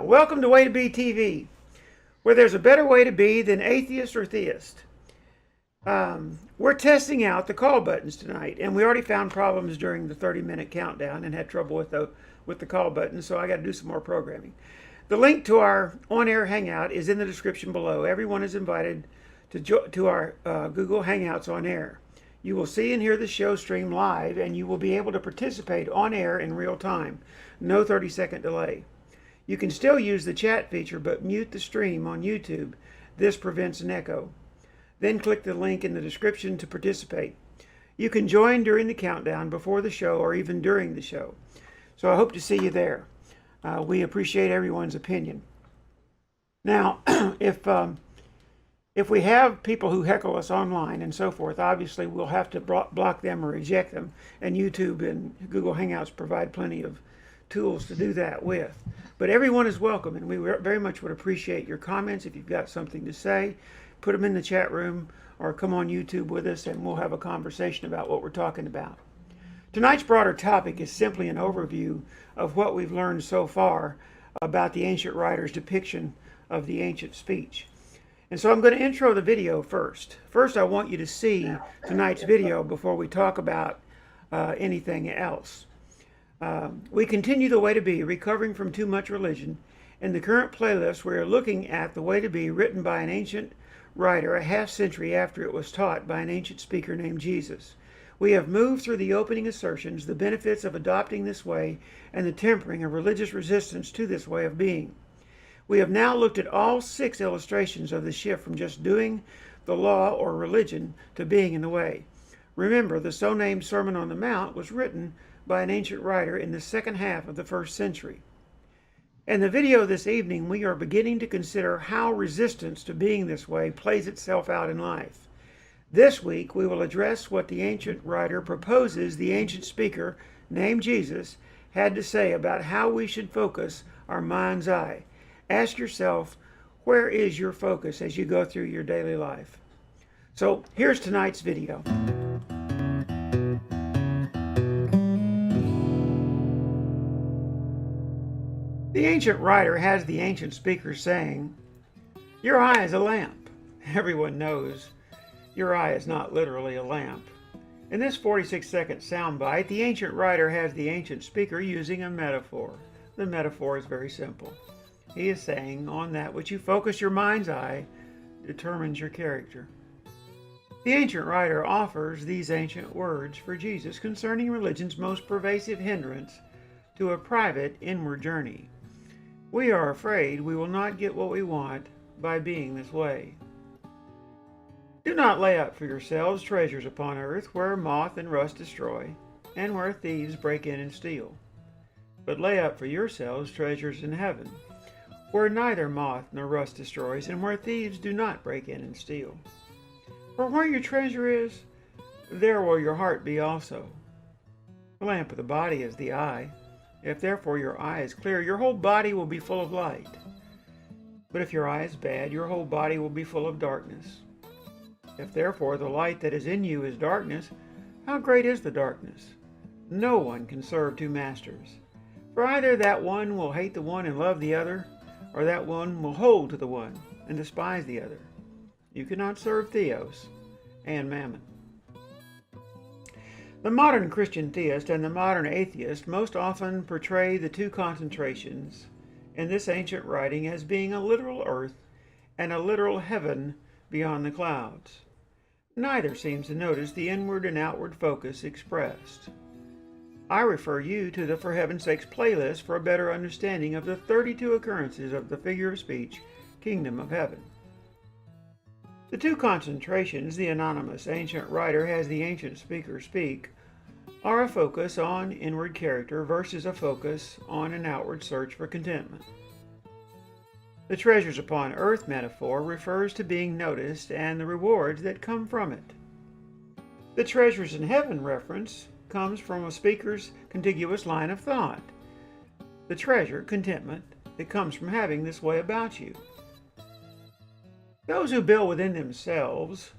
Welcome to WAY2B TV, where there's a better way to be than atheist or theist. We're testing out the call buttons tonight, and we already found problems during the 30-minute countdown and had trouble with the call buttons, so I got to do some more programming. The link to our on-air hangout is in the description below. Everyone is invited to our Google Hangouts on air. You will see and hear the show stream live, and you will be able to participate on air in real time. No 30-second delay. You can still use the chat feature, but mute the stream on YouTube. This prevents an echo. Then click the link in the description to participate. You can join during the countdown, before the show, or even during the show. So I hope to see you there. We appreciate everyone's opinion. Now, if we have people who heckle us online and so forth, obviously we'll have to block them or reject them. And YouTube and Google Hangouts provide plenty of tools to do that with. But everyone is welcome, and we very much would appreciate your comments. If you've got something to say, put them in the chat room or come on YouTube with us, and we'll have a conversation about what we're talking about. Tonight's broader topic is simply an overview of what we've learned so far about the ancient writers' depiction of the ancient speech. And so I'm going to intro the video first. First, I want you to see tonight's video before we talk about anything else. We continue the way to be, recovering from too much religion. In the current playlist, we are looking at the way to be written by an ancient writer a half-century after it was taught by an ancient speaker named Jesus. We have moved through the opening assertions, the benefits of adopting this way, and the tempering of religious resistance to this way of being. We have now looked at all 6 illustrations of the shift from just doing the law or religion to being in the way. Remember, the so-named Sermon on the Mount was written by an ancient writer in the second half of the 1st century. In the video this evening, we are beginning to consider how resistance to being this way plays itself out in life. This week, we will address what the ancient writer proposes the ancient speaker, named Jesus, had to say about how we should focus our mind's eye. Ask yourself, where is your focus as you go through your daily life? So, here's tonight's video. The ancient writer has the ancient speaker saying, "Your eye is a lamp." Everyone knows your eye is not literally a lamp. In this 46-second soundbite, the ancient writer has the ancient speaker using a metaphor. The metaphor is very simple. He is saying, on that which you focus your mind's eye determines your character. The ancient writer offers these ancient words for Jesus concerning religion's most pervasive hindrance to a private inward journey. We are afraid we will not get what we want by being this way. Do not lay up for yourselves treasures upon earth, where moth and rust destroy, and where thieves break in and steal. But lay up for yourselves treasures in heaven, where neither moth nor rust destroys, and where thieves do not break in and steal. For where your treasure is, there will your heart be also. The lamp of the body is the eye. If therefore your eye is clear, your whole body will be full of light. But if your eye is bad, your whole body will be full of darkness. If therefore the light that is in you is darkness, how great is the darkness? No one can serve 2 masters. For either that one will hate the one and love the other, or that one will hold to the one and despise the other. You cannot serve Theos and Mammon. The modern Christian theist and the modern atheist most often portray the 2 concentrations in this ancient writing as being a literal earth and a literal heaven beyond the clouds. Neither seems to notice the inward and outward focus expressed. I refer you to the For Heaven's Sakes playlist for a better understanding of the 32 occurrences of the figure of speech, Kingdom of Heaven. The 2 concentrations the anonymous ancient writer has the ancient speaker speak are a focus on inward character versus a focus on an outward search for contentment. The treasures upon earth metaphor refers to being noticed and the rewards that come from it. The treasures in heaven reference comes from a speaker's contiguous line of thought. The treasure, contentment, that comes from having this way about you. Those who build within themselves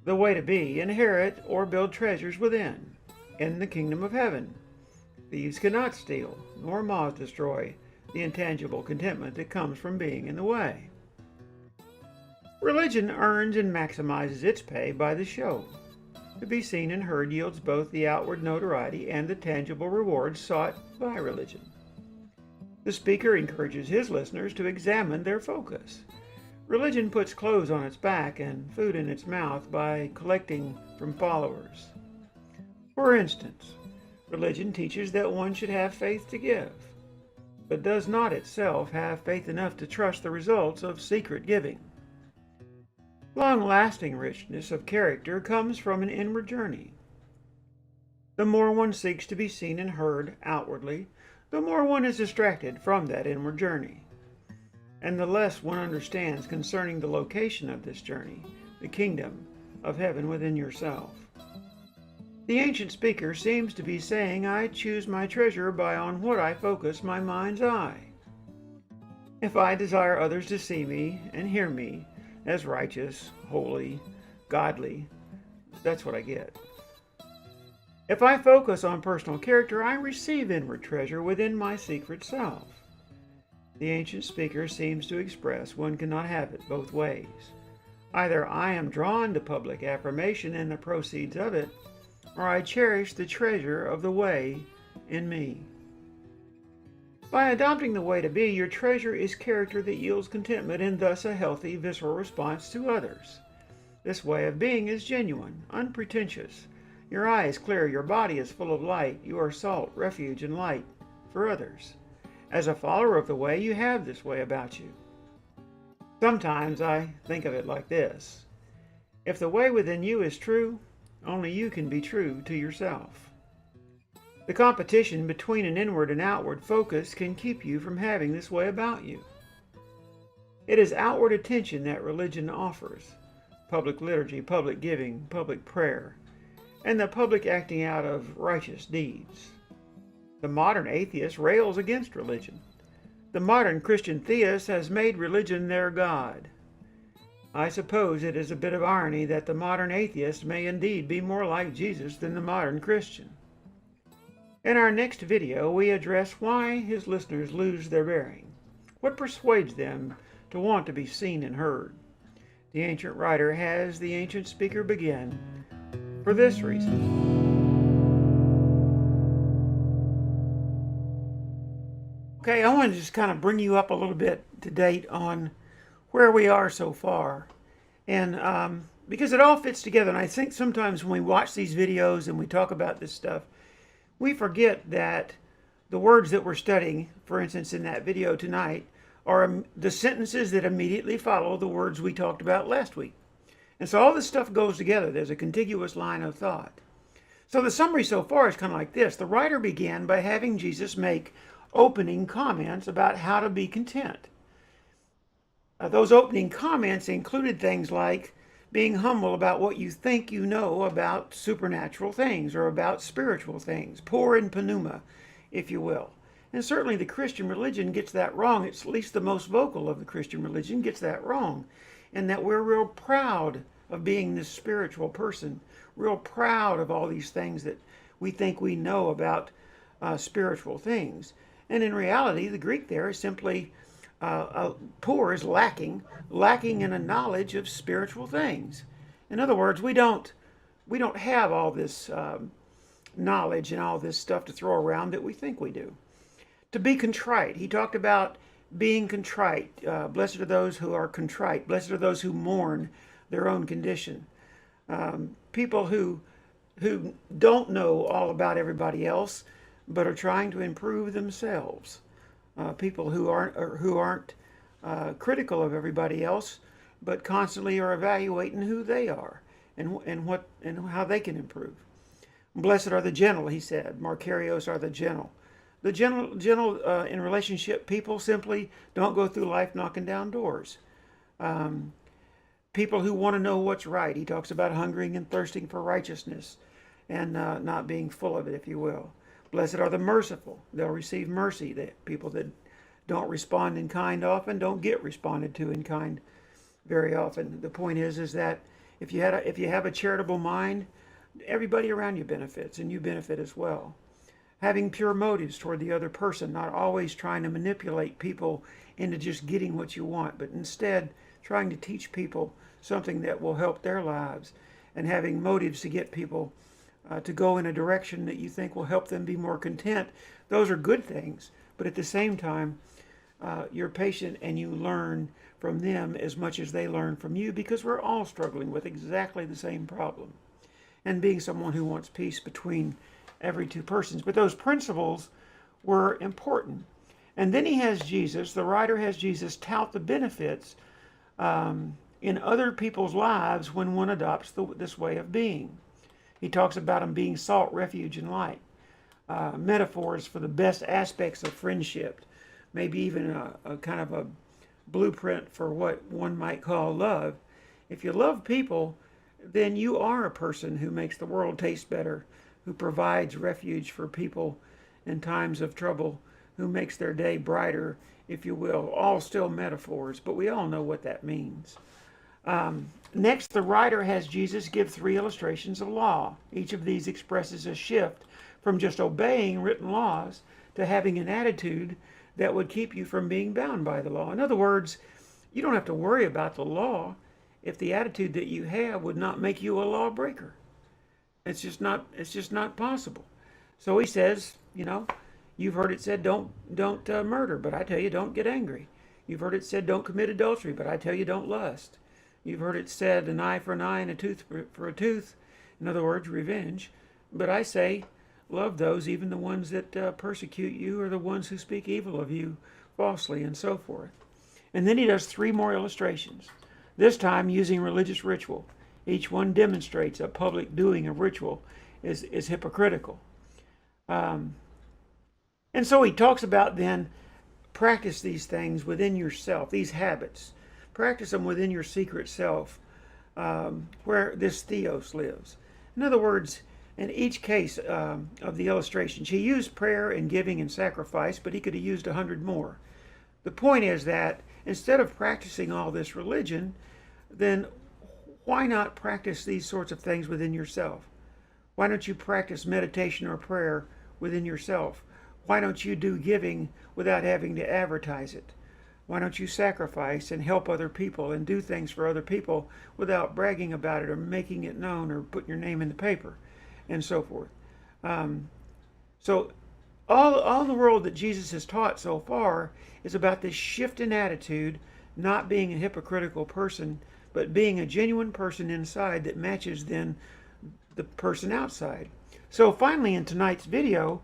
the way to be inherit or build treasures within, in the kingdom of heaven. Thieves cannot steal, nor moths destroy the intangible contentment that comes from being in the way. Religion earns and maximizes its pay by the show. To be seen and heard yields both the outward notoriety and the tangible rewards sought by religion. The speaker encourages his listeners to examine their focus. Religion puts clothes on its back and food in its mouth by collecting from followers. For instance, religion teaches that one should have faith to give, but does not itself have faith enough to trust the results of secret giving. Long-lasting richness of character comes from an inward journey. The more one seeks to be seen and heard outwardly, the more one is distracted from that inward journey, and the less one understands concerning the location of this journey, the kingdom of heaven within yourself. The ancient speaker seems to be saying, I choose my treasure by on what I focus my mind's eye. If I desire others to see me and hear me as righteous, holy, godly, that's what I get. If I focus on personal character, I receive inward treasure within my secret self. The ancient speaker seems to express one cannot have it both ways. Either I am drawn to public affirmation and the proceeds of it, or I cherish the treasure of the way in me. By adopting the way to be, your treasure is character that yields contentment and thus a healthy, visceral response to others. This way of being is genuine, unpretentious. Your eye is clear, your body is full of light. You are salt, refuge, and light for others. As a follower of the way, you have this way about you. Sometimes I think of it like this. If the way within you is true, only you can be true to yourself. The competition between an inward and outward focus can keep you from having this way about you. It is outward attention that religion offers. Public liturgy, public giving, public prayer, and the public acting out of righteous deeds. The modern atheist rails against religion. The modern Christian theist has made religion their God. I suppose it is a bit of irony that the modern atheist may indeed be more like Jesus than the modern Christian. In our next video, we address why his listeners lose their bearing. What persuades them to want to be seen and heard? The ancient writer has the ancient speaker begin for this reason. Okay, I want to just kind of bring you up a little bit to date on where we are so far. And because it all fits together, and I think sometimes when we watch these videos and we talk about this stuff, we forget that the words that we're studying, for instance, in that video tonight, are the sentences that immediately follow the words we talked about last week. And so all this stuff goes together. There's a contiguous line of thought. So the summary so far is kind of like this. The writer began by having Jesus make opening comments about how to be content. Those opening comments included things like being humble about what you think you know about supernatural things or about spiritual things, poor in pneuma, if you will. And certainly the Christian religion gets that wrong. It's at least the most vocal of the Christian religion gets that wrong. And that we're real proud of being this spiritual person, real proud of all these things that we think we know about spiritual things. And in reality, the Greek there is simply poor is lacking in a knowledge of spiritual things. In other words, we don't have all this knowledge and all this stuff to throw around that we think we do. To be contrite, he talked about being contrite. Blessed are those who are contrite. Blessed are those who mourn their own condition. People who don't know all about everybody else, but are trying to improve themselves. People who aren't critical of everybody else, but constantly are evaluating who they are and how they can improve. Blessed are the gentle, he said. Makarios are the gentle. The gentle in relationship people simply don't go through life knocking down doors. Um, People who want to know what's right. He talks about hungering and thirsting for righteousness and not being full of it, if you will. Blessed are the merciful. They'll receive mercy. That people that don't respond in kind often don't get responded to in kind very often. The point is that if you have a charitable mind, everybody around you benefits, and you benefit as well. Having pure motives toward the other person, not always trying to manipulate people into just getting what you want, but instead trying to teach people something that will help their lives, and having motives to get people to go in a direction that you think will help them be more content. Those are good things, but at the same time, you're patient and you learn from them as much as they learn from you, because we're all struggling with exactly the same problem. And being someone who wants peace between every two persons. But those principles were important. And then he has Jesus, the writer has Jesus tout the benefits in other people's lives when one adopts this way of being. He talks about them being salt, refuge, and light. Metaphors for the best aspects of friendship. Maybe even a kind of a blueprint for what one might call love. If you love people, then you are a person who makes the world taste better, who provides refuge for people in times of trouble, who makes their day brighter, if you will. All still metaphors, but we all know what that means. Next, the writer has Jesus give 3 illustrations of law. Each of these expresses a shift from just obeying written laws to having an attitude that would keep you from being bound by the law. In other words, you don't have to worry about the law if the attitude that you have would not make you a lawbreaker. It's just not possible. So he says, you've heard it said don't murder, but I tell you don't get angry. You've heard it said don't commit adultery, but I tell you don't lust. You've heard it said an eye for an eye and a tooth for a tooth. In other words, revenge. But I say, love those, even the ones that persecute you, or the ones who speak evil of you falsely, and so forth. And then he does 3 more illustrations, this time using religious ritual. Each one demonstrates a public doing of ritual is hypocritical. And so he talks about then practice these things within yourself, these habits. Practice them within your secret self, where this theos lives. In other words, in each case of the illustrations, he used prayer and giving and sacrifice, but he could have used 100 more. The point is that instead of practicing all this religion, then why not practice these sorts of things within yourself? Why don't you practice meditation or prayer within yourself? Why don't you do giving without having to advertise it? Why don't you sacrifice and help other people and do things for other people without bragging about it or making it known or putting your name in the paper and so forth? So all the world that Jesus has taught so far is about this shift in attitude, not being a hypocritical person, but being a genuine person inside that matches then the person outside. So finally, in tonight's video,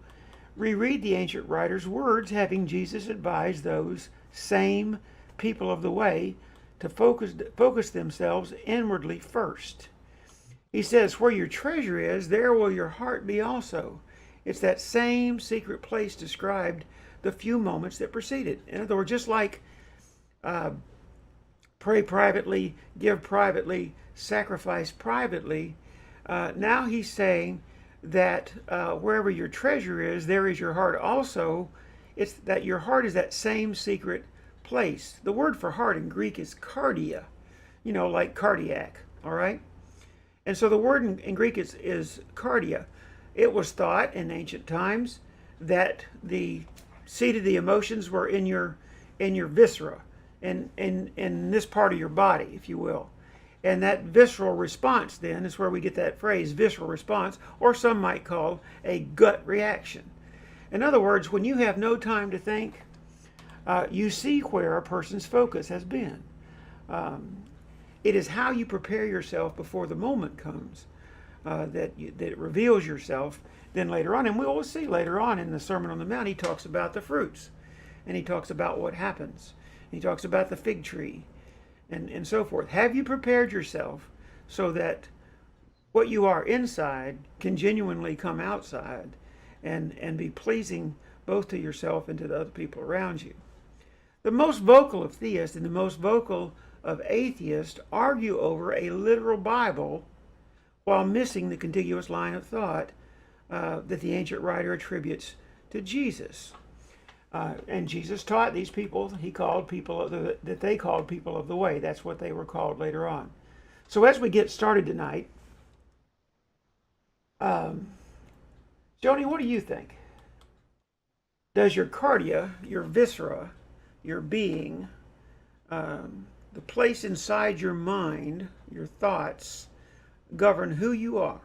reread the ancient writer's words, having Jesus advise those same people of the way to focus themselves inwardly first. He says, where your treasure is, there will your heart be also. It's that same secret place described the few moments that preceded. In other words, just like pray privately, give privately, sacrifice privately, now he's saying that wherever your treasure is, there is your heart also. It's that your heart is that same secret place. The word for heart in Greek is cardia, like cardiac, all right? And so the word in Greek is cardia. It was thought in ancient times that the seat of the emotions were in your viscera, in this part of your body, if you will. And that visceral response then is where we get that phrase, visceral response, or some might call a gut reaction. In other words, when you have no time to think, you see where a person's focus has been. It is how you prepare yourself before the moment comes that reveals yourself then later on. And we will see later on in the Sermon on the Mount, he talks about the fruits. And he talks about what happens. He talks about the fig tree and so forth. Have you prepared yourself so that what you are inside can genuinely come outside and be pleasing both to yourself and to the other people around you. The most vocal of theists and the most vocal of atheists argue over a literal Bible while missing the contiguous line of thought that the ancient writer attributes to Jesus. And Jesus taught these people, he called people that they called people of the way. That's what they were called later on. So as we get started tonight, Joni, what do you think? Does your cardia, your viscera, your being, the place inside your mind, your thoughts, govern who you are,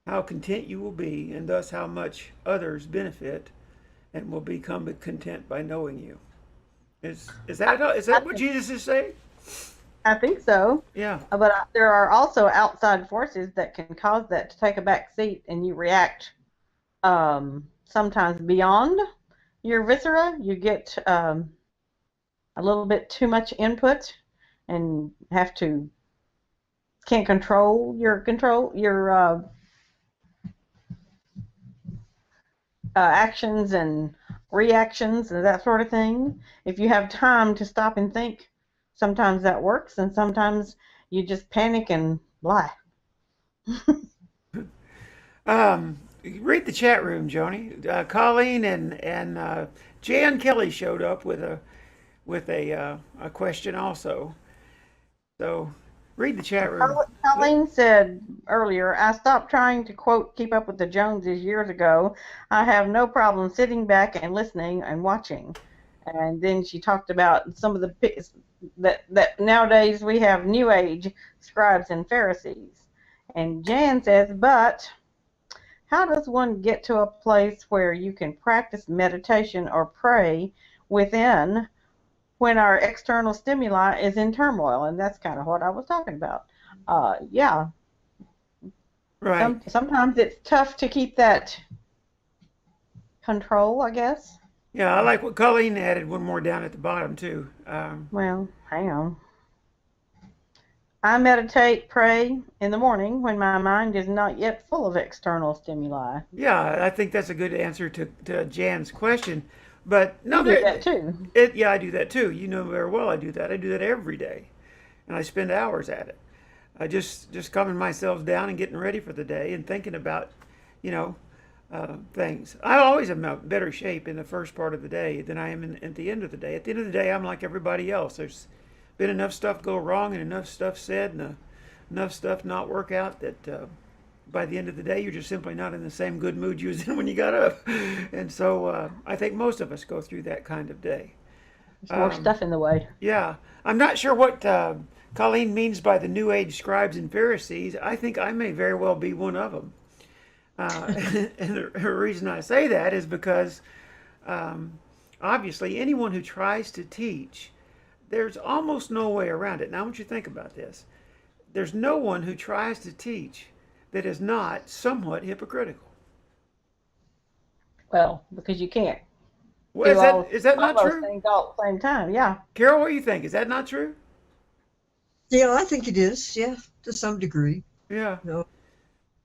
how content you will be, and thus how much others benefit and will become content by knowing you? Is that what Jesus is saying? I think so. Yeah. But there are also outside forces that can cause that to take a back seat, and you react sometimes beyond your viscera. You get a little bit too much input and can't control your actions and reactions and that sort of thing. If you have time to stop and think, sometimes that works, and sometimes you just panic and lie. Read the chat room, Joni. Colleen and Jan Kelly showed up with a question also. So read the chat room. Colleen said earlier, I stopped trying to, quote, keep up with the Joneses years ago. I have no problem sitting back and listening and watching. And then she talked about some of the that nowadays we have New Age scribes and Pharisees. And Jan says, but how does one get to a place where you can practice meditation or pray within when our external stimuli is in turmoil? And that's kind of what I was talking about. Yeah. Right. Sometimes it's tough to keep that control, I guess. Yeah, I like what Colleen added one more down at the bottom too. Well, hang on. I meditate, pray in the morning when my mind is not yet full of external stimuli. Yeah, I think that's a good answer to Jan's question. But no, you do that too. Yeah, I do that too. You know very well I do that. I do that every day, and I spend hours at it. I just calming myself down and getting ready for the day and thinking about, things. I always am in better shape in the first part of the day than I am at the end of the day. At the end of the day, I'm like everybody else. There's been enough stuff go wrong and enough stuff said and enough stuff not work out that by the end of the day, you're just simply not in the same good mood you was in when you got up. And so I think most of us go through that kind of day. There's more stuff in the way. Yeah. I'm not sure what Colleen means by the New Age scribes and Pharisees. I think I may very well be one of them. And the reason I say that is because obviously anyone who tries to teach, there's almost no way around it. Now I want you to think about this. There's no one who tries to teach that is not somewhat hypocritical. Well, because you can't. Well, is that not true? Things all at the same time, yeah. Carol, what do you think? Is that not true? Yeah, I think it is. Yeah, to some degree. Yeah. No.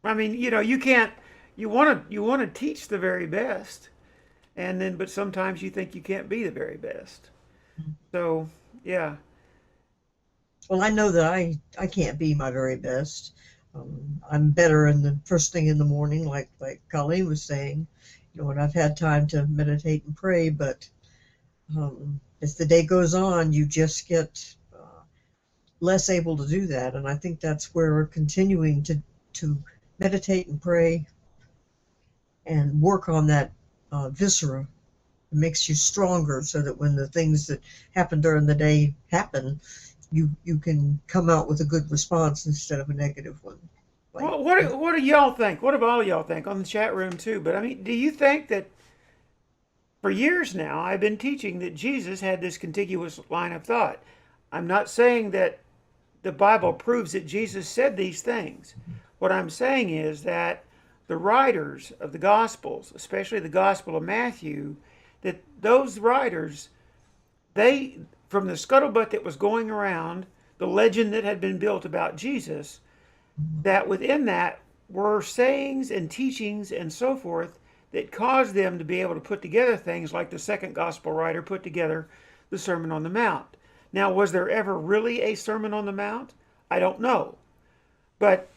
I mean, you can't. You want to teach the very best, but sometimes you think you can't be the very best. So, yeah. Well, I know that I can't be my very best. I'm better in the first thing in the morning, like Colleen was saying, when I've had time to meditate and pray. But as the day goes on, you just get less able to do that. And I think that's where continuing to meditate and pray and work on that viscera makes you stronger, so that when the things that happen during the day happen, you can come out with a good response instead of a negative one. Well, what do y'all think? What do all y'all think on the chat room too? But I mean, do you think that for years now I've been teaching that Jesus had this contiguous line of thought? I'm not saying that the Bible proves that Jesus said these things. What I'm saying is that the writers of the Gospels, especially the Gospel of Matthew, that those writers, they, from the scuttlebutt that was going around, the legend that had been built about Jesus, that within that were sayings and teachings and so forth that caused them to be able to put together things like the second gospel writer put together the Sermon on the Mount. Now, was there ever really a Sermon on the Mount? I don't know. But,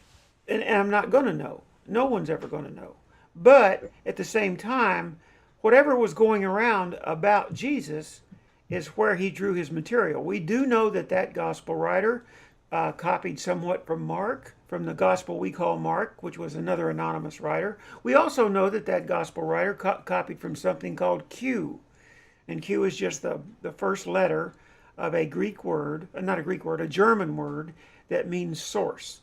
and I'm not going to know. No one's ever going to know. But at the same time, whatever was going around about Jesus is where he drew his material. We do know that that gospel writer copied somewhat from Mark, from the gospel we call Mark, which was another anonymous writer. We also know that that gospel writer copied from something called Q. And Q is just the first letter of a Greek word, not a Greek word, a German word that means source.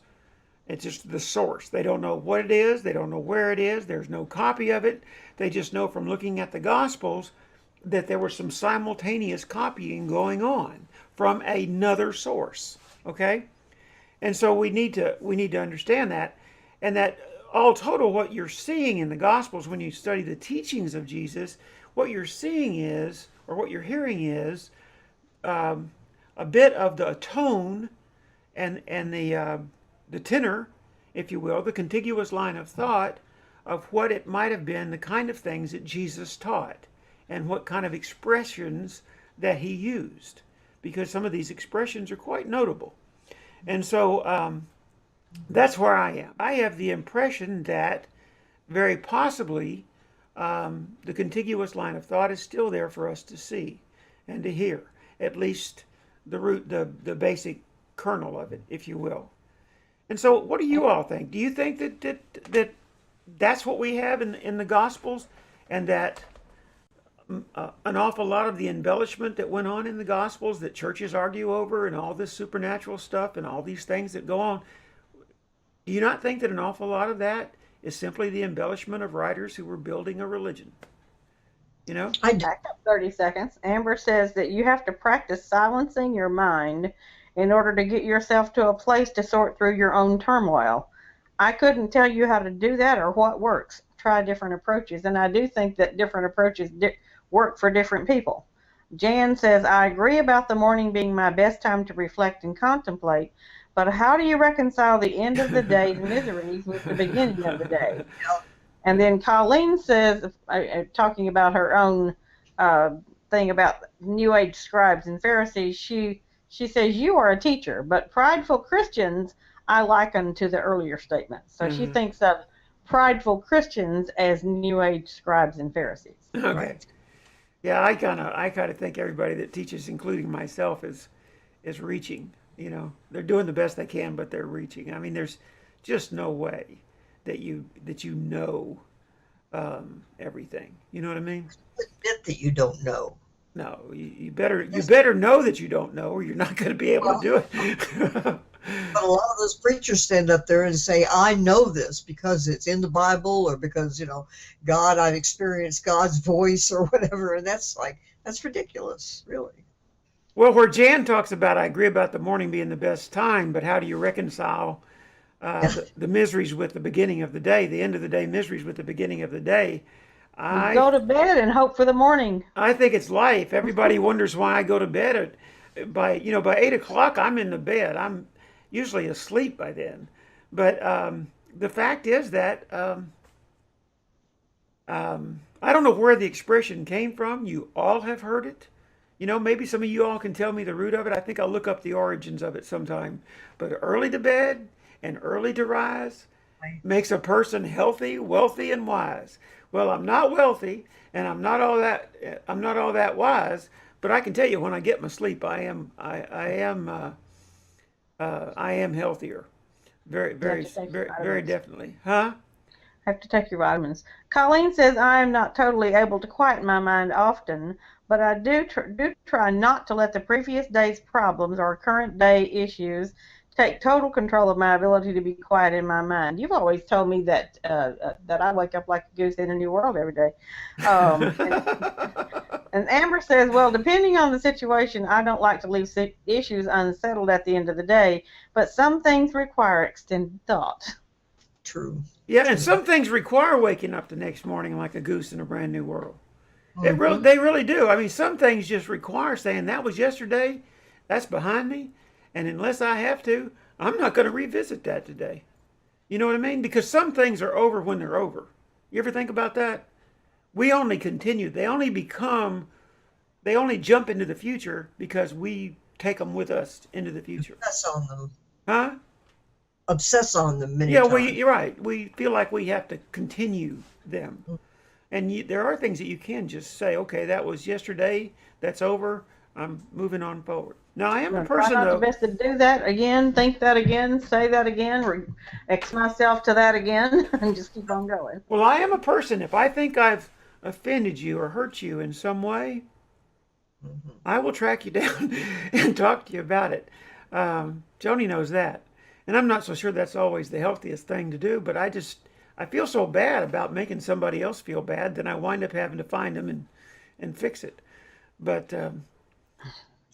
It's just the source. They don't know what it is. They don't know where it is. There's no copy of it. They just know from looking at the Gospels that there was some simultaneous copying going on from another source. Okay? And so we need to understand that. And that all total, what you're seeing in the Gospels when you study the teachings of Jesus, what you're seeing is, or what you're hearing is, a bit of the tone and the tenor, if you will, the contiguous line of thought of what it might have been, the kind of things that Jesus taught and what kind of expressions that he used, because some of these expressions are quite notable. And so that's where I am. I have the impression that very possibly the contiguous line of thought is still there for us to see and to hear, at least the root, the basic kernel of it, if you will. And so what do you all think? Do you think that that's what we have in the Gospels, and that an awful lot of the embellishment that went on in the Gospels that churches argue over and all this supernatural stuff and all these things that go on, do you not think that an awful lot of that is simply the embellishment of writers who were building a religion? You know? Back up 30 seconds. Amber says that you have to practice silencing your mind in order to get yourself to a place to sort through your own turmoil. I couldn't tell you how to do that or what works. Try different approaches. And I do think that different approaches work for different people. Jan says, I agree about the morning being my best time to reflect and contemplate, but how do you reconcile the end of the day's miseries with the beginning of the day? And then Colleen says, talking about her own thing about New Age scribes and Pharisees, she says, you are a teacher, but prideful Christians I liken to the earlier statement. So she thinks of prideful Christians as New Age scribes and Pharisees. Okay. Right. Yeah, I kind of think everybody that teaches, including myself, is reaching. You know, they're doing the best they can, but they're reaching. I mean, there's just no way that you know everything. You know what I mean? Admit that you don't know. No, you better know that you don't know, or you're not going to be able to do it. But a lot of those preachers stand up there and say, I know this because it's in the Bible, or because, God, I've experienced God's voice or whatever. And that's ridiculous, really. Well, where Jan talks about, I agree about the morning being the best time, but how do you reconcile the miseries with the beginning of the day, the end of the day miseries with the beginning of the day? You go to bed and hope for the morning. I think it's life. Everybody wonders why I go to bed by 8 o'clock. I'm in the bed. I'm usually asleep by then. But the fact is that I don't know where the expression came from. You all have heard it. Maybe some of you all can tell me the root of it. I think I'll look up the origins of it sometime. But early to bed and early to rise makes a person healthy, wealthy, and wise. Well, I'm not wealthy, and I'm not all that wise. But I can tell you, when I get my sleep, I am healthier. Very definitely. Huh? Have to take your vitamins. Colleen says, I am not totally able to quiet my mind often, but I do try not to let the previous day's problems or current day issues take total control of my ability to be quiet in my mind. You've always told me that that I wake up like a goose in a new world every day. And Amber says, well, depending on the situation, I don't like to leave issues unsettled at the end of the day, but some things require extended thought. True. Yeah, and some things require waking up the next morning like a goose in a brand new world. Mm-hmm. They really do. I mean, some things just require saying, that was yesterday, that's behind me, and unless I have to, I'm not going to revisit that today. You know what I mean? Because some things are over when they're over. You ever think about that? We only continue. They only jump into the future because we take them with us into the future. Obsess on them. Huh? Obsess on them many Yeah, times. you're right. We feel like we have to continue them. And there are things that you can just say, okay, that was yesterday, that's over, I'm moving on forward. Now, I am a person, try not though. to best to do that again, think that again, say that again, X myself to that again, and just keep on going. Well, I am a person. If I think I've offended you or hurt you in some way, I will track you down and talk to you about it. Joni knows that. And I'm not so sure that's always the healthiest thing to do, but I feel so bad about making somebody else feel bad, then I wind up having to find them and fix it. But I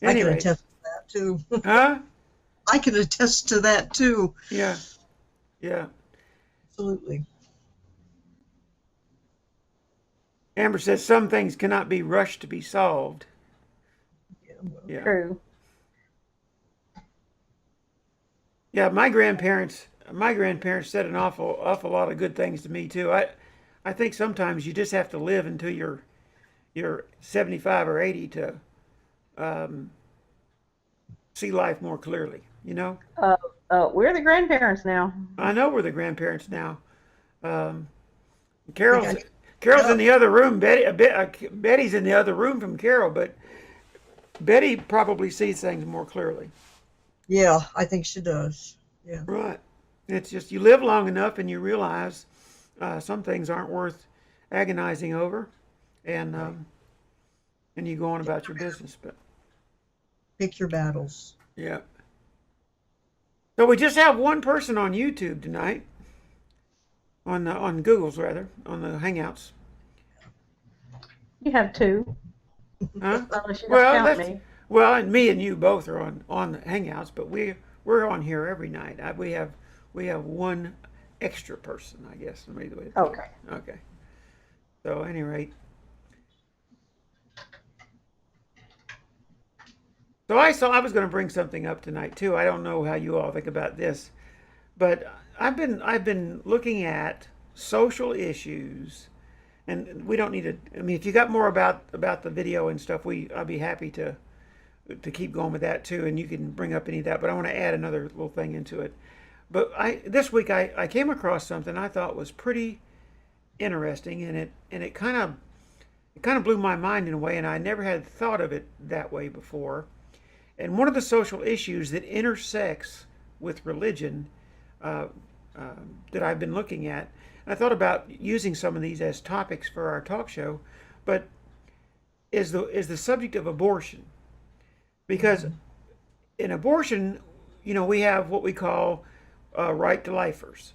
can anyway, attest to that too. huh? I can attest to that too. Yeah, yeah. Absolutely. Amber says some things cannot be rushed to be solved. Yeah, well, Yeah. True. Yeah, my grandparents said an awful lot of good things to me too. I think sometimes you just have to live until you're 75 or 80 to see life more clearly, you know? We're the grandparents now. I know we're the grandparents now. Um, I Carol's think Carol's in the other room. Betty's in the other room from Carol, but Betty probably sees things more clearly. yeah, I think she does. Yeah. Right. It's just you live long enough and you realize some things aren't worth agonizing over, and you go on about your business. But Pick your battles. yeah. So we just have one person on YouTube tonight, on Google's rather, on the Hangouts. You have two. Huh? Unless you don't Well, count that's me. well, and me and you both are on the Hangouts, but we're on here every night. We have one extra person, I guess. Maybe the way to put it. Okay. Okay. So, at any rate. So I was going to bring something up tonight too. I don't know how you all think about this, but I've been looking at social issues, and we don't need to. I mean, if you got more about the video and stuff, I'll be happy to keep going with that too, and you can bring up any of that. But I want to add another little thing into it. But this week I came across something I thought was pretty interesting, and it kind of blew my mind in a way, and I never had thought of it that way before. And one of the social issues that intersects with religion that I've been looking at, I thought about using some of these as topics for our talk show, but is the subject of abortion. Because in abortion, we have what we call right to lifers.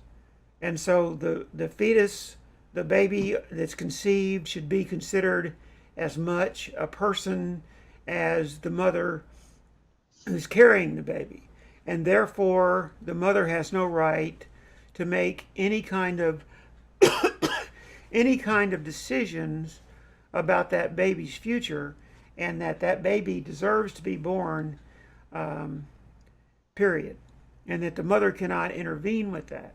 And so the fetus, the baby that's conceived, should be considered as much a person as the mother who's carrying the baby. And therefore, the mother has no right to make any kind of decisions about that baby's future, and that baby deserves to be born, period. And that the mother cannot intervene with that.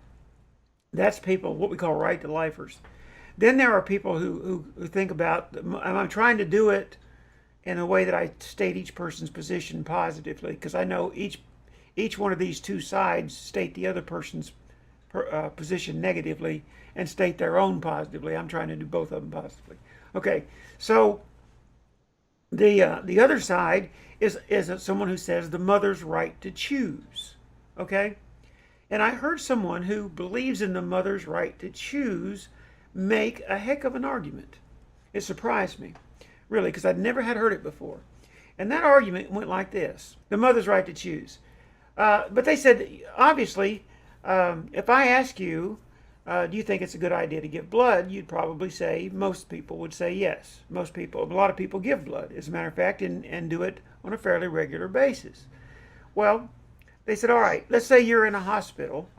That's people, what we call right to lifers. Then there are people who think about, I'm trying to do it in a way that I state each person's position positively, because I know each one of these two sides state the other person's position negatively and state their own positively. I'm trying to do both of them positively. Okay, so the other side is someone who says the mother's right to choose. Okay, and I heard someone who believes in the mother's right to choose make a heck of an argument. It surprised me, really, because I'd never had heard it before. And that argument went like this: the mother's right to choose. But they said, obviously, if I ask you, do you think it's a good idea to give blood? You'd probably say, most people would say yes. A lot of people give blood, as a matter of fact, and do it on a fairly regular basis. Well, they said, all right, let's say you're in a hospital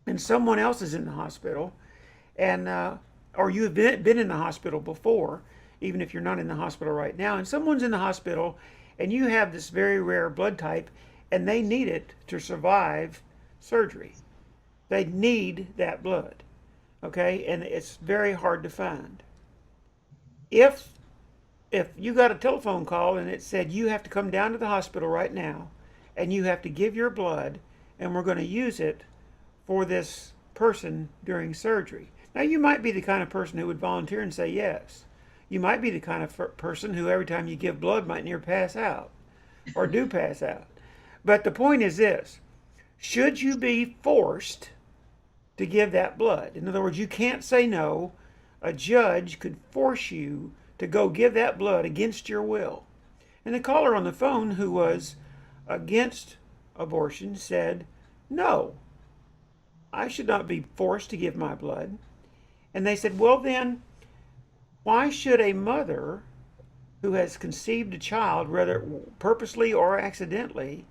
and someone else is in the hospital, and or you've been in the hospital before, even if you're not in the hospital right now, and someone's in the hospital and you have this very rare blood type and they need it to survive surgery. They need that blood, okay? And it's very hard to find. if you got a telephone call and it said you have to come down to the hospital right now and you have to give your blood and we're going to use it for this person during surgery. Now, you might be the kind of person who would volunteer and say yes. You might be the kind of person who every time you give blood might near pass out or do pass out. But the point is this: should you be forced to give that blood? In other words, you can't say no. A judge could force you to go give that blood against your will. And the caller on the phone who was against abortion said, no, I should not be forced to give my blood. And they said, well, then, why should a mother who has conceived a child, whether purposely or accidentally,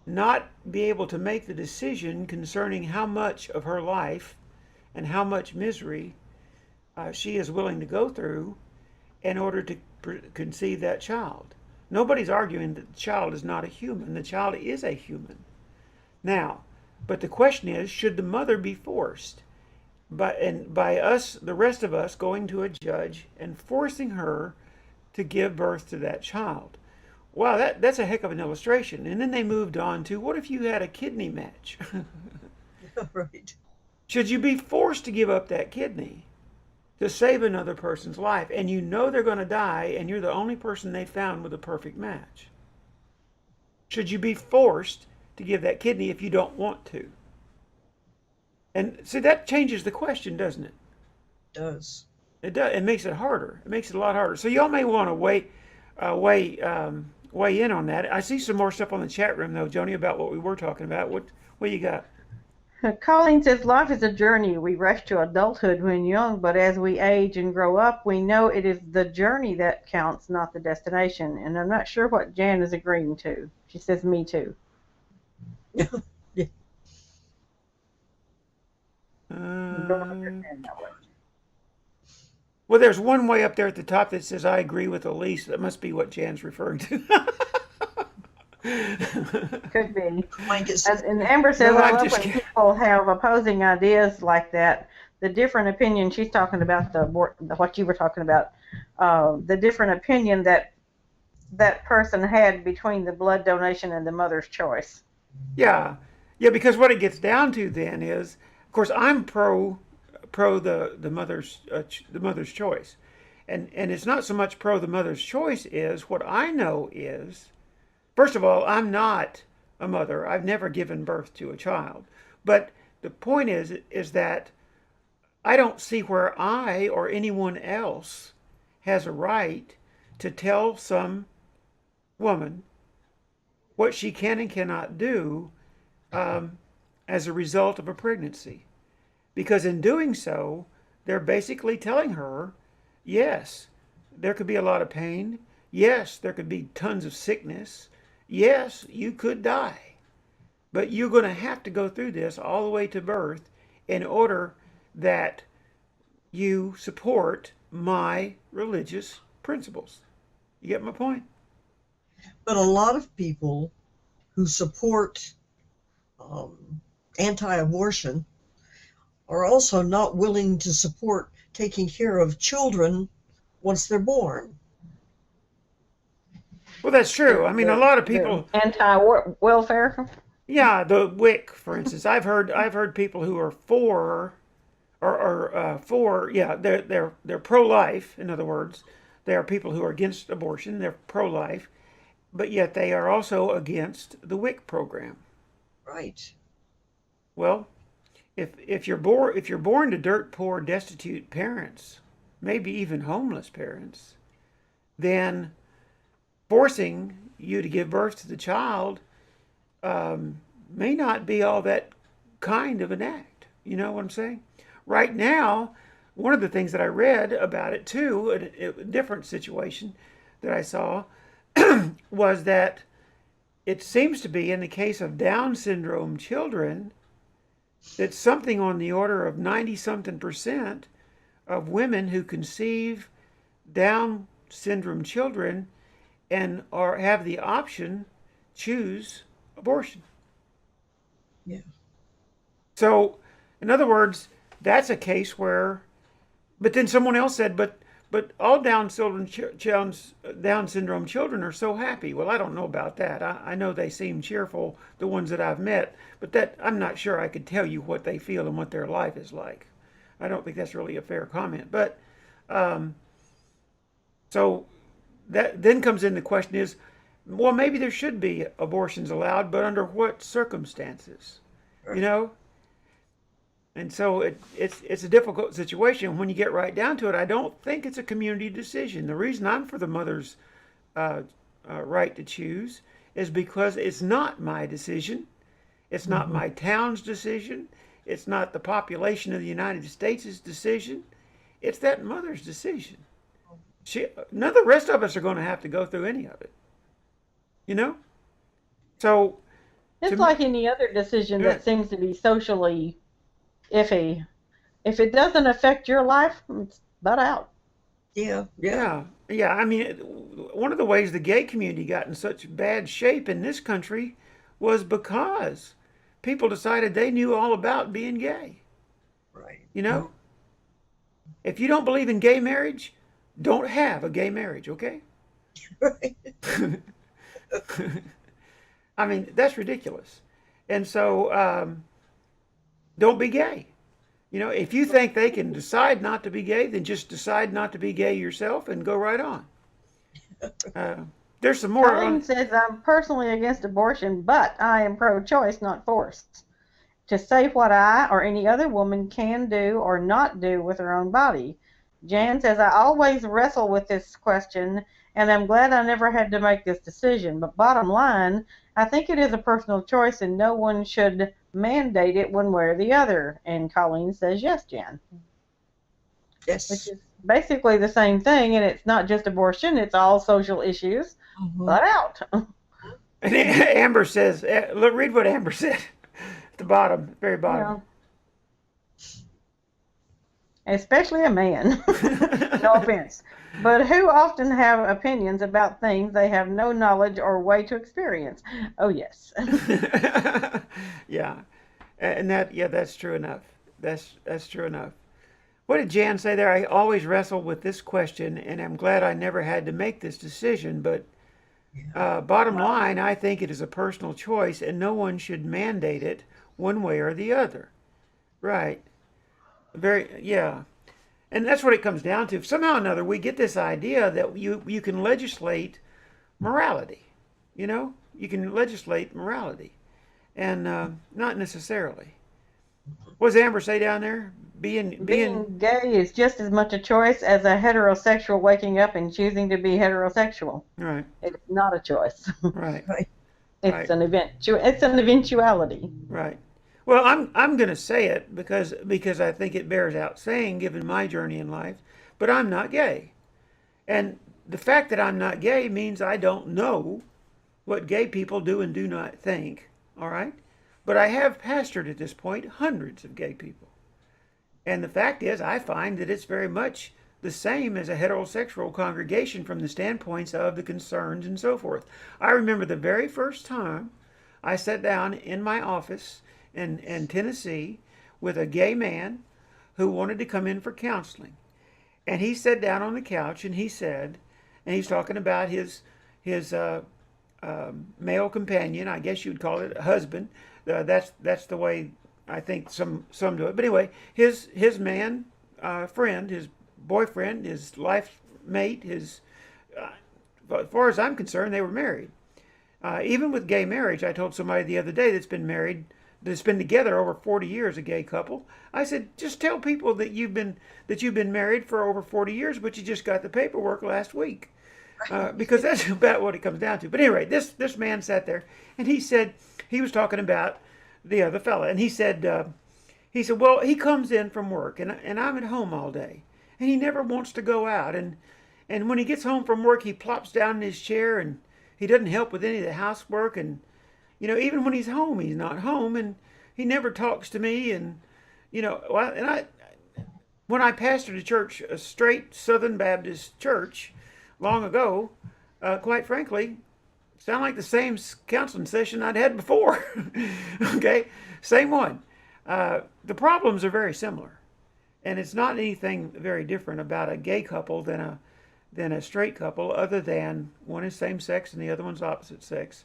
not be able to make the decision concerning how much of her life and how much misery she is willing to go through in order to conceive that child? Nobody's arguing that the child is not a human. The child is a human. Now, but the question is, should the mother be forced? By us, the rest of us, going to a judge and forcing her to give birth to that child. Wow, that's a heck of an illustration. And then they moved on to, what if you had a kidney match? Right. Should you be forced to give up that kidney to save another person's life, and you know they're going to die, and you're the only person they found with a perfect match? Should you be forced to give that kidney if you don't want to? And see, that changes the question, doesn't it? It does. It does. It makes it harder. It makes it a lot harder. So y'all may want to weigh in on that. I see some more stuff on the chat room, though, Joni, about what we were talking about. What you got? Colleen says, life is a journey. We rush to adulthood when young, but as we age and grow up, we know it is the journey that counts, not the destination. And I'm not sure what Jan is agreeing to. She says, me too. Yeah. Well, there's one way up there at the top that says, I agree with Elise. That must be what Jan's referring to. Could be. And Amber says, No, I I'm love just when kidding. people have opposing ideas like that. The different opinion, she's talking about what you were talking about, the different opinion that person had between the blood donation and the mother's choice. Yeah, because what it gets down to then is, of course, I'm pro the mother's choice, and it's not so much pro the mother's choice. Is what I know is, first of all, I'm not a mother. I've never given birth to a child, but the point is that I don't see where I or anyone else has a right to tell some woman what she can and cannot do as a result of a pregnancy. Because in doing so, they're basically telling her, yes, there could be a lot of pain. Yes, there could be tons of sickness. Yes, you could die. But you're going to have to go through this all the way to birth in order that you support my religious principles. You get my point? But a lot of people who support anti-abortion are also not willing to support taking care of children once they're born. Well, that's true. I mean, a lot of people anti-welfare. Yeah, the WIC, for instance. I've heard people who are for yeah, they're pro-life. In other words, they are people who are against abortion. They're pro-life, but yet they are also against the WIC program. Right. Well, if you're born to dirt poor, destitute parents, maybe even homeless parents, then forcing you to give birth to the child may not be all that kind of an act. You know what I'm saying? Right now, one of the things that I read about it too, a different situation that I saw, was that it seems to be in the case of Down syndrome children that something on the order of 90-something% of women who conceive Down syndrome children and have the option choose abortion. Yeah. So, in other words, that's a case where, but then someone else said, but but all Down syndrome children are so happy. Well, I don't know about that. I know they seem cheerful, the ones that I've met, but that I'm not sure I could tell you what they feel and what their life is like. I don't think that's really a fair comment. But so that then comes in the question is, well, maybe there should be abortions allowed, but under what circumstances? You know? And so it's a difficult situation. When you get right down to it, I don't think it's a community decision. The reason I'm for the mother's right to choose is because it's not my decision. It's not my town's decision. It's not the population of the United States' decision. It's that mother's decision. None of the rest of us are going to have to go through any of it. You know? So It's like any other decision that seems to be socially iffy. If it doesn't affect your life, it's butt out. Yeah. I mean, one of the ways the gay community got in such bad shape in this country was because people decided they knew all about being gay. Right. You know? If you don't believe in gay marriage, don't have a gay marriage, okay? Right. I mean, that's ridiculous. And so, don't be gay. You know, if you think they can decide not to be gay, then just decide not to be gay yourself and go right on. There's some more. Colleen says, I'm personally against abortion, but I am pro-choice, not forced. To say what I or any other woman can do or not do with her own body. Jan says, I always wrestle with this question, and I'm glad I never had to make this decision. But bottom line, I think it is a personal choice, and no one should mandate it one way or the other. And Colleen says, yes, Jan. Yes. Which is basically the same thing, and it's not just abortion, it's all social issues. Butt out. And Amber says, look, read what Amber said at the bottom, very bottom. Yeah. Especially a man. No offense. But who often have opinions about things they have no knowledge or way to experience. Oh, yes. Yeah. And that's true enough. That's true enough. What did Jan say there? I always wrestle with this question, and I'm glad I never had to make this decision. But bottom line, I think it is a personal choice, and no one should mandate it one way or the other. Right. Yeah. And that's what it comes down to. Somehow or another, we get this idea that you can legislate morality. You know? You can legislate morality. And not necessarily. What does Amber say down there? Being gay is just as much a choice as a heterosexual waking up and choosing to be heterosexual. Right. It's not a choice. Right. It's an event. It's an eventuality. Right. Well, I'm going to say it because I think it bears out saying, given my journey in life. But I'm not gay, and the fact that I'm not gay means I don't know what gay people do and do not think. All right. But I have pastored at this point hundreds of gay people. And the fact is, I find that it's very much the same as a heterosexual congregation from the standpoints of the concerns and so forth. I remember the very first time I sat down in my office in Tennessee with a gay man who wanted to come in for counseling. And he sat down on the couch and he said, and he's talking about his male companion, I guess you'd call it a husband. That's the way I think some do it. But anyway, his man friend, his boyfriend, his life mate, as far as I'm concerned, they were married. Even with gay marriage, I told somebody the other day that's been together over 40 years, a gay couple. I said, just tell people that you've been married for over 40 years, but you just got the paperwork last week. Because that's about what it comes down to. But anyway, this man sat there and he said, he was talking about the other fella, and he said, well, he comes in from work and I'm at home all day and he never wants to go out. And when he gets home from work, he plops down in his chair and he doesn't help with any of the housework. And, even when he's home, he's not home and he never talks to me. And, when I pastored a church, a straight Southern Baptist church long ago, quite frankly, sound like the same counseling session I'd had before. Okay, same one. The problems are very similar. And it's not anything very different about a gay couple than a straight couple, other than one is same sex and the other one's opposite sex.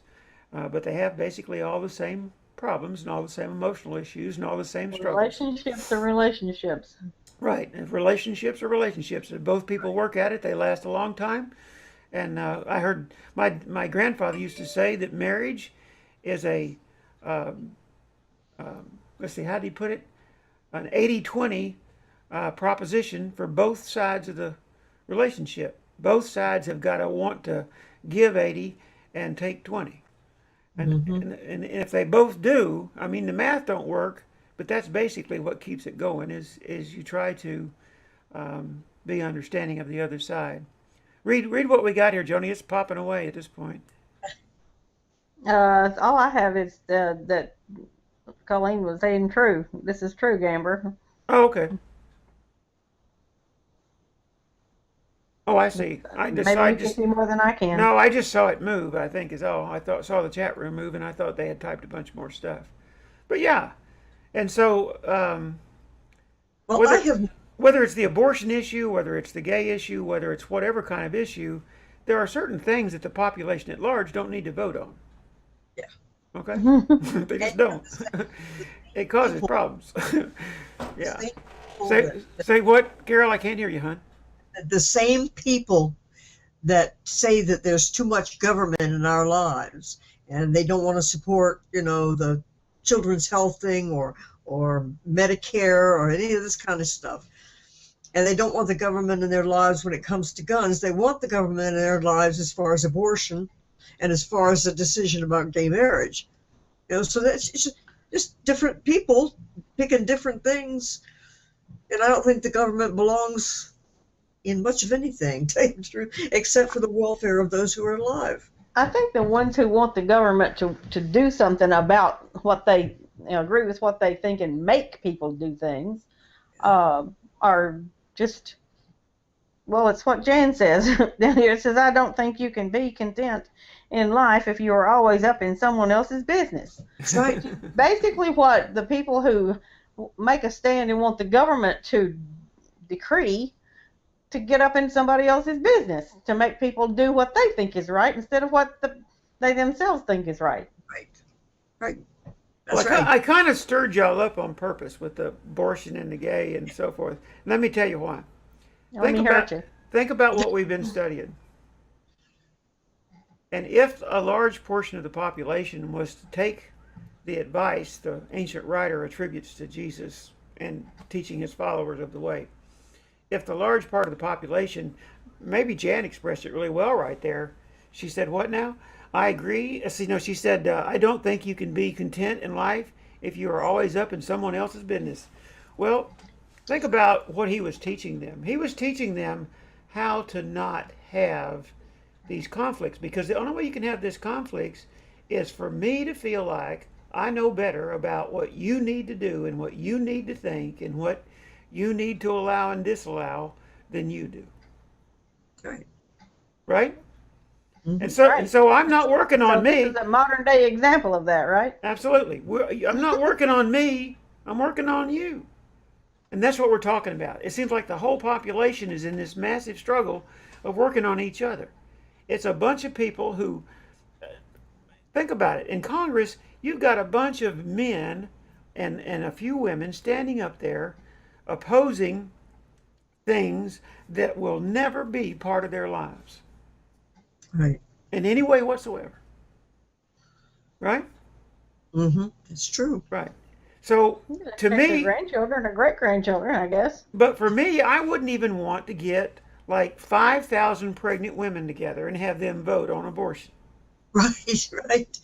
But they have basically all the same problems and all the same emotional issues and all the same struggles. Relationships are relationships. Right. And relationships are relationships. If both people Right. work at it, they last a long time. And I heard my grandfather used to say that marriage is a, um, let's see, how did he put it? An 80-20 proposition for both sides of the relationship. Both sides have got to want to give 80 and take 20. Hmm. And if they both do, I mean, the math don't work, but that's basically what keeps it going is you try to be understanding of the other side. Read what we got here, Joni. It's popping away at this point. All I have is that Colleen was saying true. This is true, Gamber. Oh, okay. Oh, I see. Maybe I you can just see more than I can. no, I just saw it move. I think is all. I thought saw the chat room move, and I thought they had typed a bunch more stuff. But yeah, and so Well, I whether have, whether it's the abortion issue, whether it's the gay issue, whether it's whatever kind of issue, there are certain things that the population at large don't need to vote on. yeah. Okay, I they just And don't. the It causes people, problems. the Yeah. same people Say what, Carol? I can't hear you, hon. the same people that say that there's too much government in our lives and they don't want to support, the children's health thing or Medicare or any of this kind of stuff. And they don't want the government in their lives when it comes to guns. They want the government in their lives as far as abortion and as far as the decision about gay marriage. So that's just different people picking different things. And I don't think the government belongs in much of anything, tell you the truth, except for the welfare of those who are alive. think the ones who want the government to do something about what they agree with what they think and make people do things are just, well, it's what Jan says down here. It says, I don't think you can be content in life if you are always up in someone else's business. That's right. Basically, what the people who make a stand and want the government to decree to get up in somebody else's business to make people do what they think is right instead of what they themselves think is right. Right. Right. Well, That's right. I kind of stirred y'all up on purpose with the abortion and the gay and so forth. Let me tell you why. Let me hurt you. Think about what we've been studying. And if a large portion of the population was to take the advice the ancient writer attributes to Jesus and teaching his followers of the way, if the large part of the population, maybe Jan expressed it really well right there. She said, what now? I agree. She said, I don't think you can be content in life if you are always up in someone else's business. Well, think about what he was teaching them. He was teaching them how to not have these conflicts, because the only way you can have these conflicts is for me to feel like I know better about what you need to do and what you need to think and what you need to allow and disallow than you do. Right. Right? Mhm. And so Right. and so I'm not working So on this me. is a modern day example of that, right? Absolutely. I'm not working on me. I'm working on you. And that's what we're talking about. It seems like the whole population is in this massive struggle of working on each other. It's a bunch of people who, think about it. In Congress, you've got a bunch of men and a few women standing up there opposing things that will never be part of their lives Right. in any way whatsoever. Right? Mm-hmm. It's true. Right. So to Their me, grandchildren or great grandchildren, I guess. but for me, I wouldn't even want to get like 5,000 pregnant women together and have them vote on abortion. Right. Right.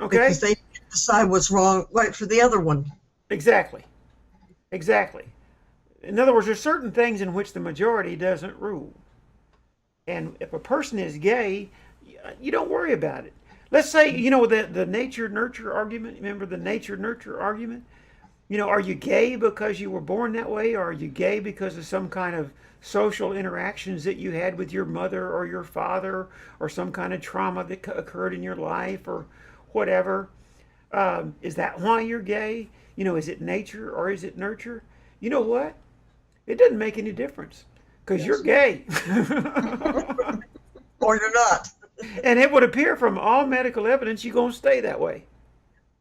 Okay? Because they decide what's wrong, right, for the other one. Exactly. Exactly. In other words, there's certain things in which the majority doesn't rule. And if a person is gay, you don't worry about it. Let's say, the nature nurture argument. Remember the nature nurture argument? Are you gay because you were born that way? Or are you gay because of some kind of social interactions that you had with your mother or your father, or some kind of trauma that occurred in your life, or whatever? Is that why you're gay? Is it nature or is it nurture? You know what? It doesn't make any difference because you're gay. Or you're not. And it would appear from all medical evidence you're going to stay that way.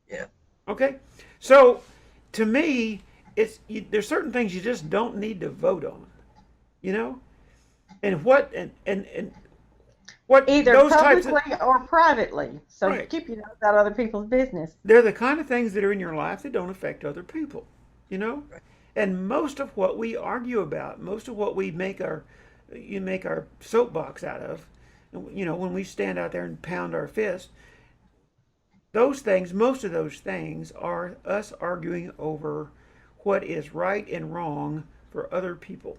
Yeah. Okay? So, to me, there's certain things you just don't need to vote on, you know? And what Either those types of, publicly or privately. So right, keep your nose out of other people's business. they're the kind of things that are in your life that don't affect other people, you know? Right. And most of what we argue about, most of what we make our soapbox out of, you know, when we stand out there and pound our fist, most of those things are us arguing over what is right and wrong for other people.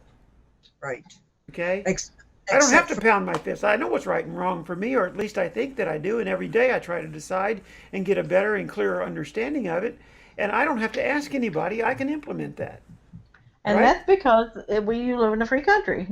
Right. Okay? Ex- I don't have except to for, pound my fist. I know what's right and wrong for me, or at least I think that I do, and every day I try to decide and get a better and clearer understanding of it, and I don't have to ask anybody. I can implement that. And Right? that's because we live in a free country.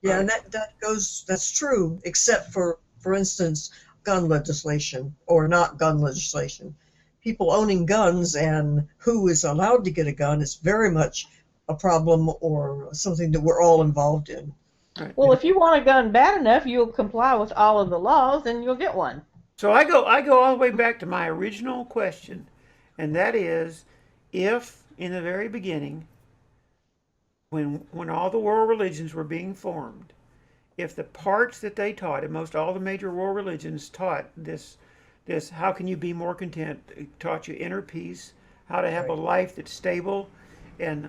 yeah, Right. and that's true, except for instance, gun legislation or not gun legislation. People owning guns and who is allowed to get a gun is very much a problem or something that we're all involved in. Right. Well, if you want a gun bad enough, you'll comply with all of the laws and you'll get one. So I go all the way back to my original question, and that is, if in the very beginning, when all the world religions were being formed, if the parts that they taught, and most all the major world religions taught this how can you be more content, it taught you inner peace, how to have a Right. life that's stable and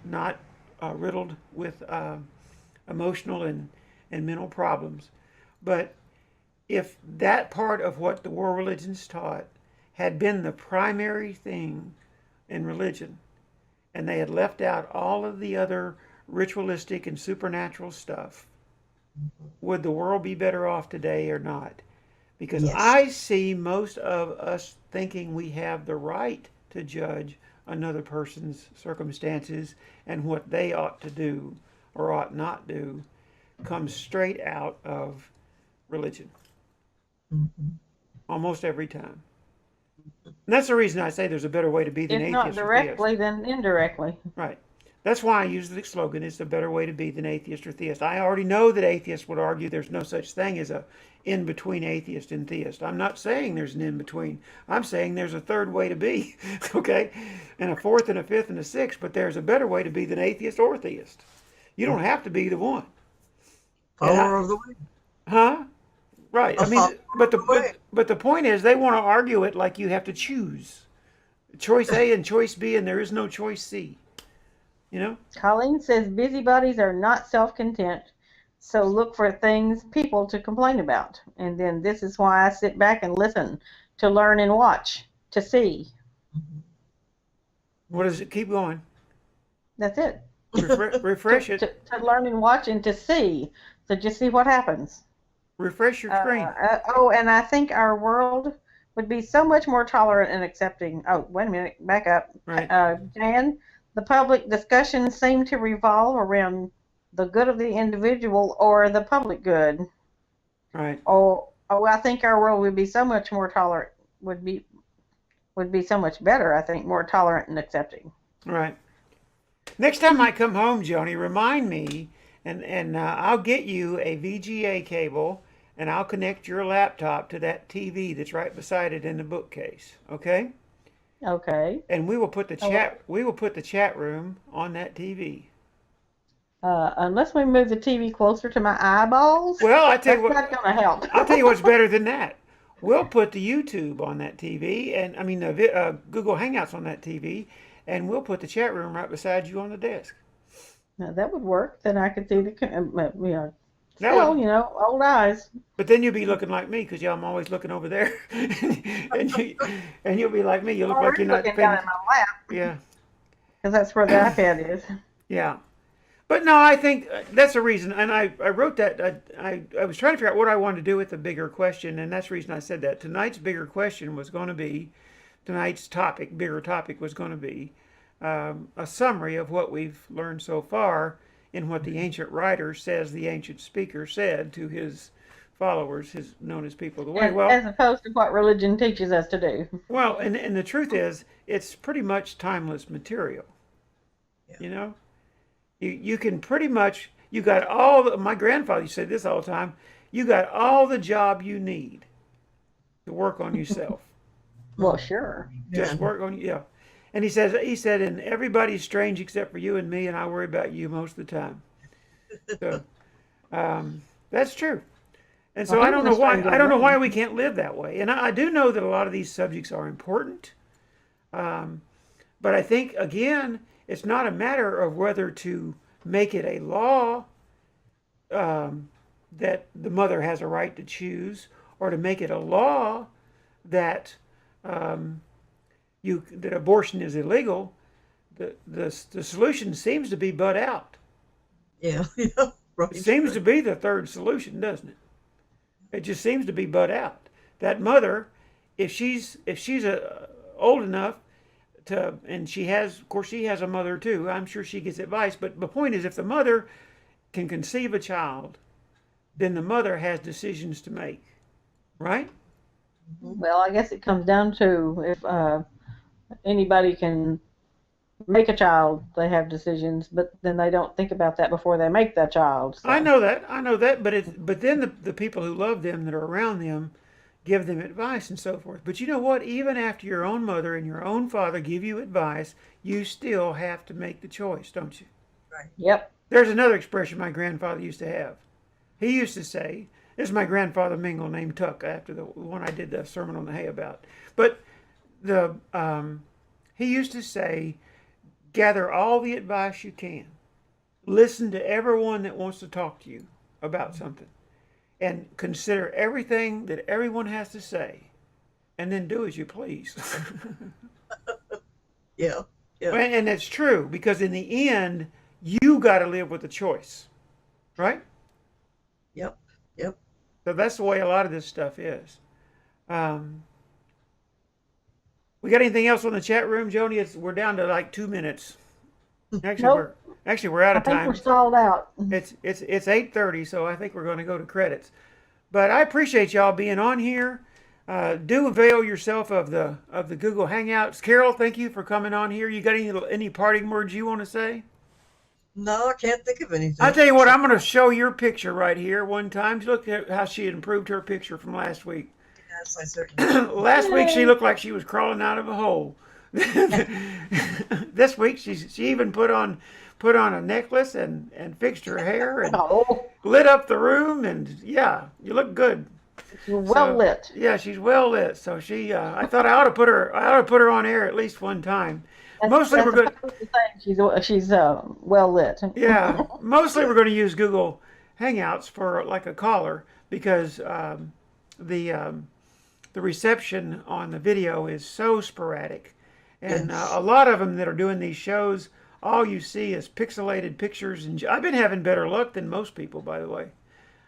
not riddled with emotional and mental problems. But if that part of what the world religions taught had been the primary thing in religion, and they had left out all of the other ritualistic and supernatural stuff, would the world be better off today or not? Because Yes. I see most of us thinking we have the right to judge another person's circumstances and what they ought to do or ought not do comes straight out of religion, Mhm. almost every time. And that's the reason I say there's a better way to be than If not atheist or theist. directly, then indirectly. Right. That's why I use the slogan, it's a better way to be than atheist or theist. I already know that atheists would argue there's no such thing as a in-between atheist and theist. I'm not saying there's an in-between. I'm saying there's a third way to be, okay? And a fourth and a fifth and a sixth, but there's a better way to be than atheist or theist. You don't have to be either one. Follower of the way. Huh? Right. A I mean, follower but of the way. the point is they want to argue it like you have to choose. Choice A and choice B, and there is no choice C. You know? Colleen says busybodies are not self-content, so look for people to complain about. And then this is why I sit back and listen, to learn and watch, to see. What does it keep going? That's it. Refresh it. To learn and watch and to see. So just see what happens. Refresh your screen. And I think our world would be so much more tolerant and accepting. Oh, wait a minute, back up. Right. Jan, the public discussions seem to revolve around the good of the individual or the public good. Right. I think our world would be so much more tolerant, would be so much better, I think, more tolerant and accepting. Right. Next time I come home, Joni, remind me, and I'll get you a VGA cable, and I'll connect your laptop to that TV that's right beside it in the bookcase. Okay? Okay. And we will put the chat room on that TV. Unless we move the TV closer to my eyeballs, Well, I tell that's you what, not going to help. I'll tell you what's better than that. We'll put the YouTube on that TV, and I mean the Google Hangouts on that TV, and we'll put the chat room right beside you on the desk. Now, that would work. Then I could see That still, would, old eyes. but then you'll be looking like me because I'm always looking over there, and you'll be like me. You look like Already you're not looking paying. down in my lap, Yeah, because that's where the iPad is. yeah. But no, I think that's the reason, and I wrote that. I was trying to figure out what I wanted to do with the bigger question, and that's the reason I said that. Tonight's bigger question was going to be, bigger topic was going to be a summary of what we've learned so far in what the ancient writer says the ancient speaker said to his followers, known as people of the way. Well, As opposed to what religion teaches us to do. well, and the truth is, it's pretty much timeless material. Yeah. You know, You can pretty much, you got all the, my grandfather used to say this all the time, you got all the job you need to work on yourself. Well, Oh, sure. Just man. work on, yeah. And he said, and everybody's strange except for you and me, and I worry about you most of the time. So, that's true. And Well, so he was a stranger I to don't know why me. we can't live that way. And I do know that a lot of these subjects are important. Um, but I think, again, it's not a matter of whether to make it a law um, that the mother has a right to choose, or to make it a law that um, that abortion is illegal. The solution seems to be butt out. Yeah, yeah, It right, seems to right. be the third solution, doesn't it? It just seems to be butt out. That mother, if she's old enough to, and she has, of course, she has a mother too. I'm sure she gets advice. But the point is, if the mother can conceive a child, then the mother has decisions to make, right? Mhm. Well, I guess it comes down to if anybody can make a child, they have decisions, but then they don't think about that before they make that child. So, I know that, but then the people who love them that are around them give them advice and so forth. But you know what? Even after your own mother and your own father give you advice, you still have to make the choice, don't you? Right. yep. There's another expression my grandfather used to have. He used to say, "This is my grandfather Mingle named Tuck after the one I did the sermon on the hay about." But the he used to say, "Gather all the advice you can. Listen to everyone that wants to talk to you about something, and consider everything that everyone has to say, and then do as you please." Yeah, yeah. And it's true because in the end, you got to live with the choice, right? Yep, yep. So that's the way a lot of this stuff is. Um, we got anything else on the chat room, Joni? We're down to like 2 minutes. Actually, Nope. we're out I of think we're time. stalled out. It's 8:30, so I think we're going to go to credits. But I appreciate y'all being on here. Do avail yourself of the Google Hangouts. Carol, thank you for coming on here. You got any parting words you want to say? No, I can't think of I'll anything. tell you what. So I'm going to show your picture right here one time. Look at how she improved her picture from last week. yes, I certainly will. Last week she Yay. looked like she was crawling out of a hole. This week she even put on a necklace and fixed her hair and Oh, lit up the room, and yeah, you look good. you're well So lit. yeah, she's well lit. So I thought I ought to put her on air at least one time. Mostly we're That's going about the same. She's well lit. yeah, mostly we're going to use Google Hangouts for like a caller because the the reception on the video is so sporadic, and a Yes. lot of them that are doing these shows, all you see is pixelated pictures, and I've been having better luck than most people, by the way.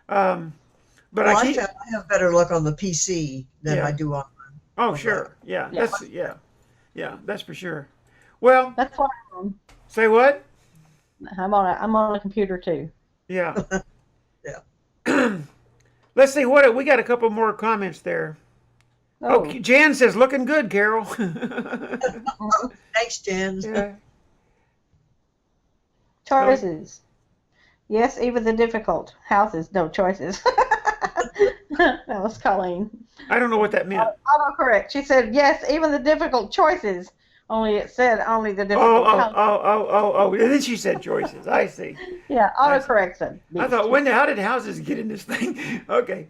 Um, but Well, I I keep found I have better luck on the PC than I yeah. do Oh, on the sure. Yeah, Yeah, yeah, that's for sure. Well, that's why say what? I'm on a computer too. Yeah. yeah. Let's see what we got. A couple more comments there. Oh, Oh, Jan says looking good, Carol. Thanks, Jen. Yeah. So choices. Yes, even the difficult houses, no choices. That was Colleen. I don't know what that meant. Autocorrect. She said yes, even the difficult choices. Only it said only the Oh, difficult oh, houses. oh, oh, oh, oh. And then she said choices. I see. Yeah, I see. autocorrect said I thought, beast. how did houses get in this thing? Okay.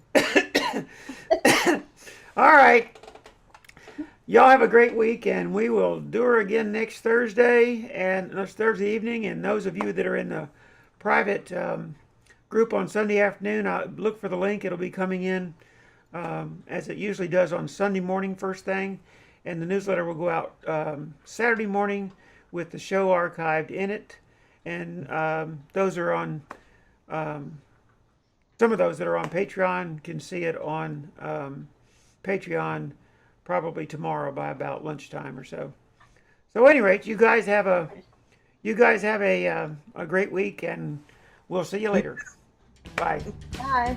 All right. Y'all have a great week, and we will do her again next Thursday and next Thursday evening. And those of you that are in the private group on Sunday afternoon, look for the link. It'll be coming in as it usually does on Sunday morning, first thing. And the newsletter will go out Saturday morning with the show archived in it. And those are on, some of those that are on Patreon can see it on Patreon probably tomorrow by about lunchtime or so. So, at any rate, you guys have a great week, and we'll see you later. Bye. Bye.